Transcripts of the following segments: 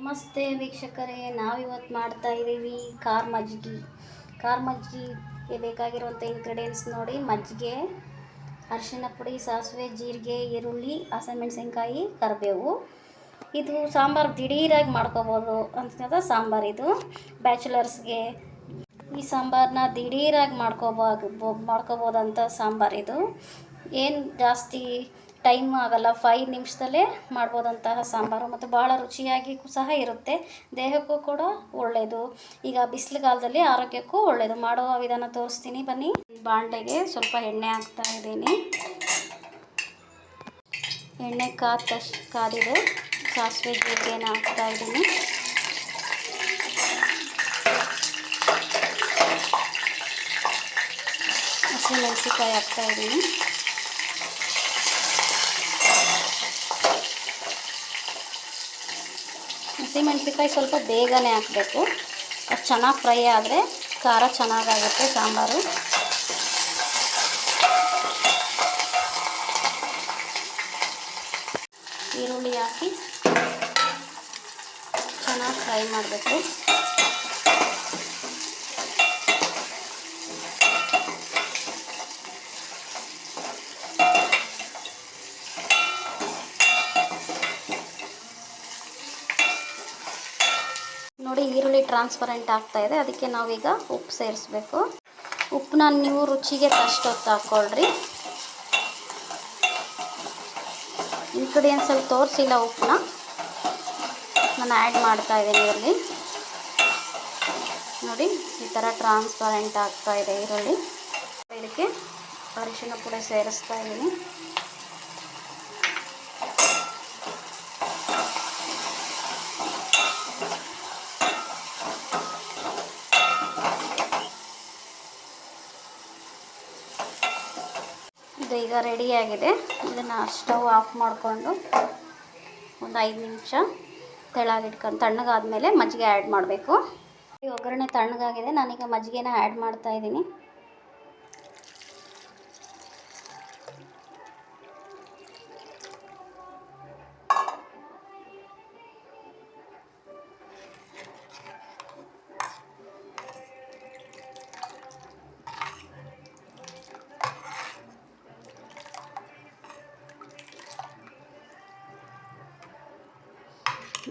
ನಮಸ್ತೆ ವೀಕ್ಷಕರೇ, ನಾವಿವತ್ತು ಮಾಡ್ತಾ ಇದ್ದೀವಿ ಖಾರ ಮಜ್ಜಿಗೆ ಬೇಕಾಗಿರುವಂಥ ಇಂಗ್ರೀಡಿಯೆಂಟ್ಸ್ ನೋಡಿ. ಮಜ್ಜಿಗೆ, ಅರಿಶಿನ ಪುಡಿ, ಸಾಸಿವೆ, ಜೀರಿಗೆ, ಈರುಳ್ಳಿ, ಹಸಿಮೆಣಸಿನ್ಕಾಯಿ, ಕರಿಬೇವು. ಇದು ಸಾಂಬಾರು ದಿಢೀರಾಗಿ ಮಾಡ್ಕೋಬೋದು ಅಂತ ಸಾಂಬಾರು. ಇದು ಬ್ಯಾಚುಲರ್ಸ್ಗೆ ಈ ಸಾಂಬಾರನ್ನ ದಿಢೀರಾಗಿ ಮಾಡ್ಕೋಬೋದಂಥ ಸಾಂಬಾರು. ಇದು ಏನು ಜಾಸ್ತಿ ಟೈಮ್ ಆಗಲ್ಲ, 5 ನಿಮಿಷದಲ್ಲೇ ಮಾಡ್ಬೋದಂತಹ ಸಾಂಬಾರು ಮತ್ತು ಭಾಳ ರುಚಿಯಾಗಿ ಸಹ ಇರುತ್ತೆ. ದೇಹಕ್ಕೂ ಕೂಡ ಒಳ್ಳೆಯದು. ಈಗ ಬಿಸಿಲುಗಾಲದಲ್ಲಿ ಆರೋಗ್ಯಕ್ಕೂ ಒಳ್ಳೆಯದು. ಮಾಡುವ ವಿಧಾನ ತೋರಿಸ್ತೀನಿ ಬನ್ನಿ. ಬಾಣಲೆಗೆ ಸ್ವಲ್ಪ ಎಣ್ಣೆ ಹಾಕ್ತಾ ಇದ್ದೀನಿ. ಎಣ್ಣೆ ಕಾದಿದೆ. ಸಾಸಿವೆ ಜೀರಿಗೆನ ಹಾಕ್ತಾ ಇದ್ದೀನಿ. ಹಸಿಮೆಣಸಿನ್ಕಾಯಿ ಹಾಕ್ತಾ ಇದ್ದೀನಿ. ಹಸಿಮೆಣಸಿನ್ಕಾಯಿ ಸ್ವಲ್ಪ ಬೇಗನೆ ಹಾಕಬೇಕು. ಅದು ಚೆನ್ನಾಗಿ ಫ್ರೈ ಆದರೆ ಖಾರ ಚೆನ್ನಾಗಾಗುತ್ತೆ ಸಾಂಬಾರು. ಈರುಳ್ಳಿ ಹಾಕಿ ಚೆನ್ನಾಗಿ ಫ್ರೈ ಮಾಡಬೇಕು. ನೋಡಿ, ಈರುಳ್ಳಿ ಟ್ರಾನ್ಸ್ಪರೆಂಟ್ ಆಗ್ತಾ ಇದೆ. ಅದಕ್ಕೆ ನಾವೀಗ ಉಪ್ಪು ಸೇರಿಸ್ಬೇಕು. ಉಪ್ಪನ್ನ ನೀವು ರುಚಿಗೆ ತಕ್ಕಷ್ಟು ಹಾಕ್ಕೊಳ್ರಿ. ಇಂಗ್ರೀಡಿಯೆಂಟ್ಸಲ್ಲಿ ತೋರಿಸಿಲ್ಲ ಉಪ್ಪನ್ನ, ನಾನು ಆ್ಯಡ್ ಮಾಡ್ತಾ ಇದ್ದೀನಿ ಇದರಲ್ಲಿ. ನೋಡಿ, ಈ ಥರ ಟ್ರಾನ್ಸ್ಪರೆಂಟ್ ಆಗ್ತಾ ಇದೆ ಈರುಳ್ಳಿ. ಇದಕ್ಕೆ ಅರಿಶಿನ ಪುಡಿ ಸೇರಿಸ್ತಾ ಇದ್ದೀನಿ. ಇದು ಈಗ ರೆಡಿಯಾಗಿದೆ. ಇದನ್ನು ಸ್ಟವ್ ಆಫ್ ಮಾಡಿಕೊಂಡು ಒಂದು 5 ನಿಮಿಷ ತೆಳಗಿಟ್ಕೊಂಡು ತಣ್ಣಗಾದ್ಮೇಲೆ ಮಜ್ಜಿಗೆ ಆ್ಯಡ್ ಮಾಡಬೇಕು. ಒಗ್ಗರಣೆ ತಣ್ಣಗಾಗಿದೆ. ನಾನೀಗ ಮಜ್ಜಿಗೆನ ಆ್ಯಡ್ ಮಾಡ್ತಾ ಇದ್ದೀನಿ.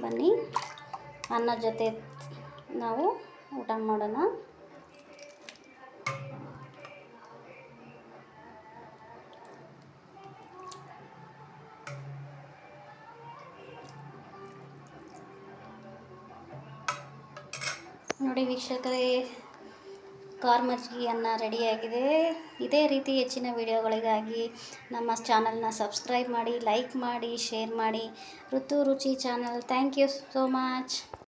ಬನ್ನಿ, ಅನ್ನ ಜೊತೆ ನಾವು ಊಟ ಮಾಡೋಣ. ನೋಡಿ ವೀಕ್ಷಕರೇ, ಖಾರ ಮಜ್ಜಿಗೆ ಅನ್ನ ರೆಡಿಯಾಗಿದೆ. ಇದೇ ರೀತಿ ಹೆಚ್ಚಿನ ವಿಡಿಯೋಗಳಿಗಾಗಿ ನಮ್ಮ ಚಾನಲ್ನ ಸಬ್ಸ್ಕ್ರೈಬ್ ಮಾಡಿ, ಲೈಕ್ ಮಾಡಿ, ಶೇರ್ ಮಾಡಿ. Ritu Ruchi channel. Thank you so much.